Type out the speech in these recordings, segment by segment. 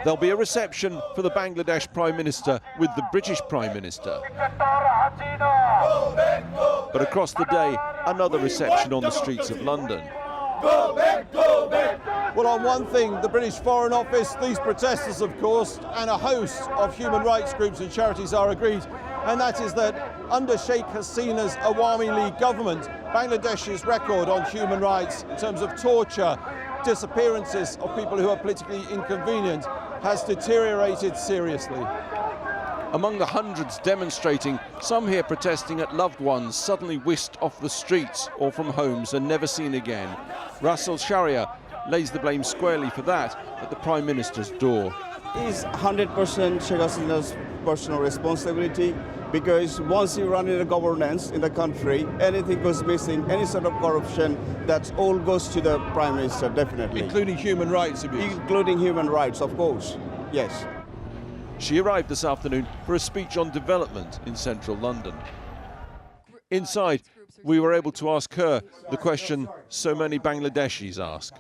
There'll be a reception for the Bangladesh Prime Minister with the British Prime Minister. But across the day, another reception on the streets of London. Well, on one thing, the British Foreign Office, these protesters, of course, and a host of human rights groups and charities are agreed, and that is that under Sekh Hasina's Awami League government, Bangladesh's record on human rights in terms of torture, disappearances of people who are politically inconvenient has deteriorated seriously. Among the hundreds demonstrating, some here protesting at loved ones suddenly whisked off the streets or from homes and never seen again. Russell Sharia lays the blame squarely for that at the Prime Minister's door. It's 100% Sekh Hasina's personal responsibility, because once you run in a governance in the country, anything goes missing, any sort of corruption, that all goes to the Prime Minister, definitely. Including human rights abuse? Including human rights, of course, yes. She arrived this afternoon for a speech on development in central London. Inside, we were able to ask her the question so many Bangladeshis ask.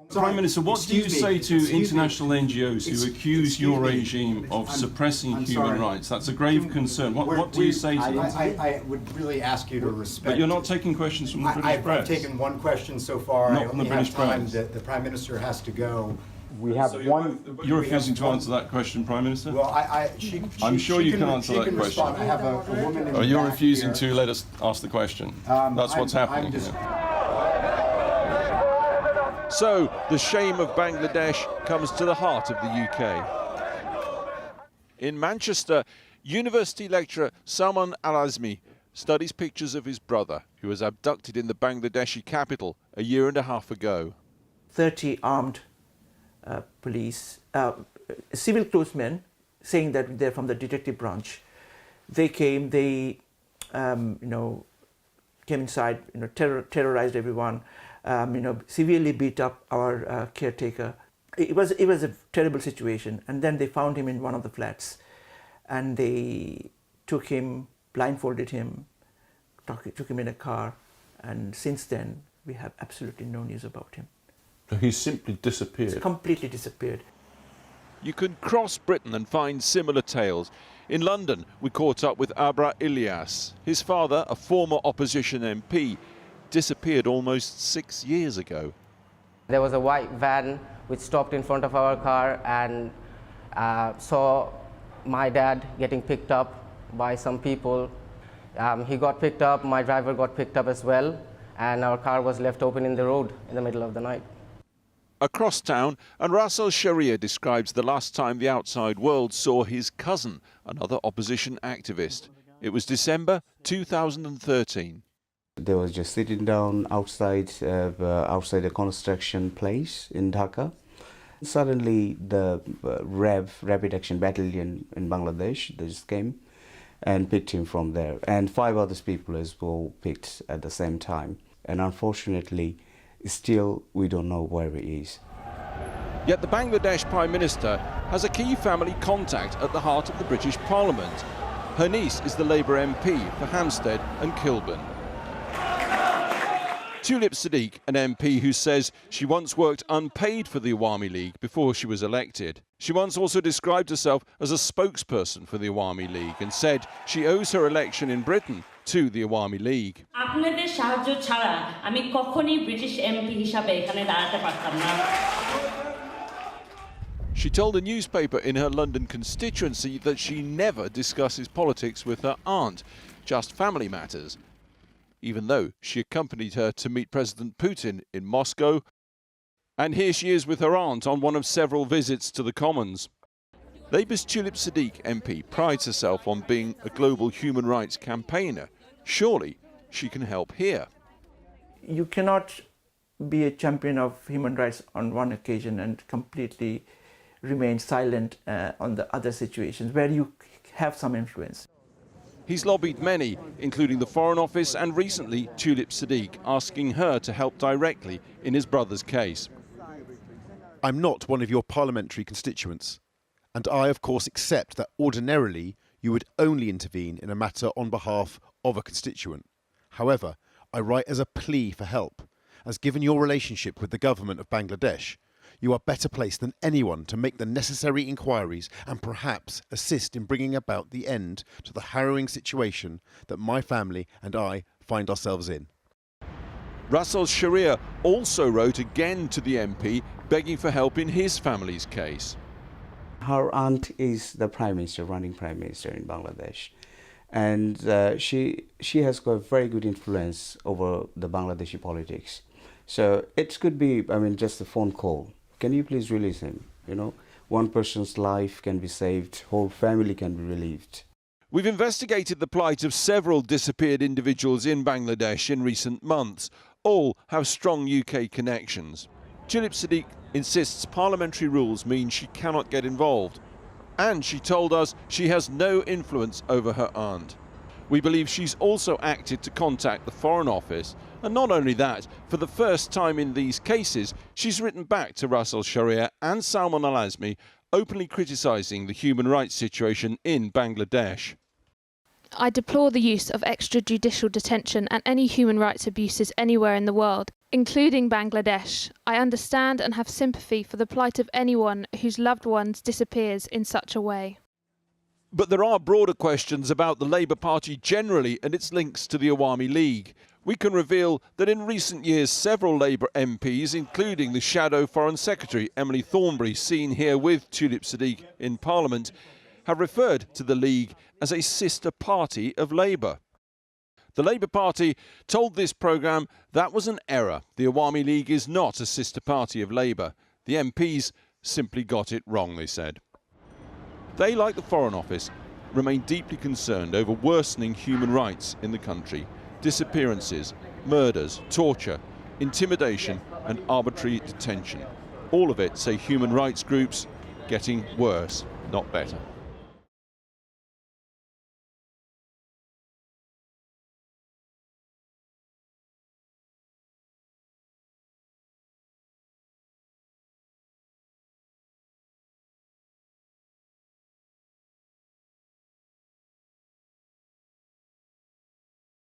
Prime Minister, what do you say to international NGOs who accuse your regime of suppressing human rights? That's a grave concern. What do you say to them? I would really ask you to respect... But you're not taking questions from the British press. I've taken one question so far. Not from the British press. The Prime Minister has to go. We have so you're refusing to answer that question, Prime Minister? Well, I'm sure you can answer that question. I have a woman in the you're back refusing here. to let us ask the question. That's what's happening here. So, the shame of Bangladesh comes to the heart of the UK. In Manchester, university lecturer Salman Al-Azmi studies pictures of his brother, who was abducted in the Bangladeshi capital a year and a half ago. 30 armed police, civil clothes men, saying that they're from the detective branch. They came, they, came inside, terrorized everyone. Severely beat up our caretaker. It was a terrible situation. And then they found him in one of the flats, and they took him, blindfolded him, took him in a car, and since then we have absolutely no news about him. So he's simply disappeared? He's completely disappeared. You can cross Britain and find similar tales. In London, we caught up with Abra Ilyas. His father, a former opposition MP, disappeared almost 6 years ago. There was a white van which stopped in front of our car and saw my dad getting picked up by some people. He got picked up, my driver got picked up as well, and our car was left open in the road in the middle of the night. Across town, and Russell Sharia describes the last time the outside world saw his cousin, another opposition activist. It was December 2013. They was just sitting down outside a construction place in Dhaka. Suddenly, the Rapid Action Battalion in Bangladesh just came and picked him from there, and 5 other people as well picked at the same time. And unfortunately, still we don't know where he is. Yet the Bangladesh Prime Minister has a key family contact at the heart of the British Parliament. Her niece is the Labour MP for Hampstead and Kilburn. Tulip Siddique, an MP who says she once worked unpaid for the Awami League before she was elected. She once also described herself as a spokesperson for the Awami League and said she owes her election in Britain to the Awami League. আপনাদের সাহায্য ছাড়া আমি কখনোই British MP হিসাবে এখানে দাঁড়াতে পারতাম না। She told a newspaper in her London constituency that she never discusses politics with her aunt, just family matters, even though she accompanied her to meet President Putin in Moscow. And here she is with her aunt on one of several visits to the Commons. Labour's Tulip Siddique MP prides herself on being a global human rights campaigner. Surely she can help here. You cannot be a champion of human rights on one occasion and completely remain silent on the other situations where you have some influence. He's lobbied many, including the Foreign Office and recently Tulip Siddique, asking her to help directly in his brother's case. I'm not one of your parliamentary constituents, and I, of course, accept that ordinarily you would only intervene in a matter on behalf of a constituent. However, I write as a plea for help, as given your relationship with the government of Bangladesh, you are better placed than anyone to make the necessary inquiries and perhaps assist in bringing about the end to the harrowing situation that my family and I find ourselves in. Russell Sharia also wrote again to the MP begging for help in his family's case. Her aunt is the Prime Minister, running Prime Minister in Bangladesh. And she has got very good influence over the Bangladeshi politics. So it could be, just a phone call. Can you please release him? One person's life can be saved, whole family can be relieved. We've investigated the plight of several disappeared individuals in Bangladesh in recent months. All have strong UK connections. Tulip Siddiq insists parliamentary rules mean she cannot get involved. And she told us she has no influence over her aunt. We believe she's also acted to contact the Foreign Office. And not only that, for the first time in these cases, she's written back to Russell Sharia and Salman Al-Azmi, openly criticising the human rights situation in Bangladesh. I deplore the use of extrajudicial detention and any human rights abuses anywhere in the world, including Bangladesh. I understand and have sympathy for the plight of anyone whose loved ones disappears in such a way. But there are broader questions about the Labour Party generally and its links to the Awami League. We can reveal that in recent years several Labour MPs, including the Shadow Foreign Secretary Emily Thornberry, seen here with Tulip Siddiq in Parliament, have referred to the League as a sister party of Labour. The Labour Party told this programme that was an error. The Awami League is not a sister party of Labour. The MPs simply got it wrong, they said. They, like the Foreign Office, remain deeply concerned over worsening human rights in the country. Disappearances, murders, torture, intimidation and arbitrary detention. All of it, say human rights groups, getting worse, not better.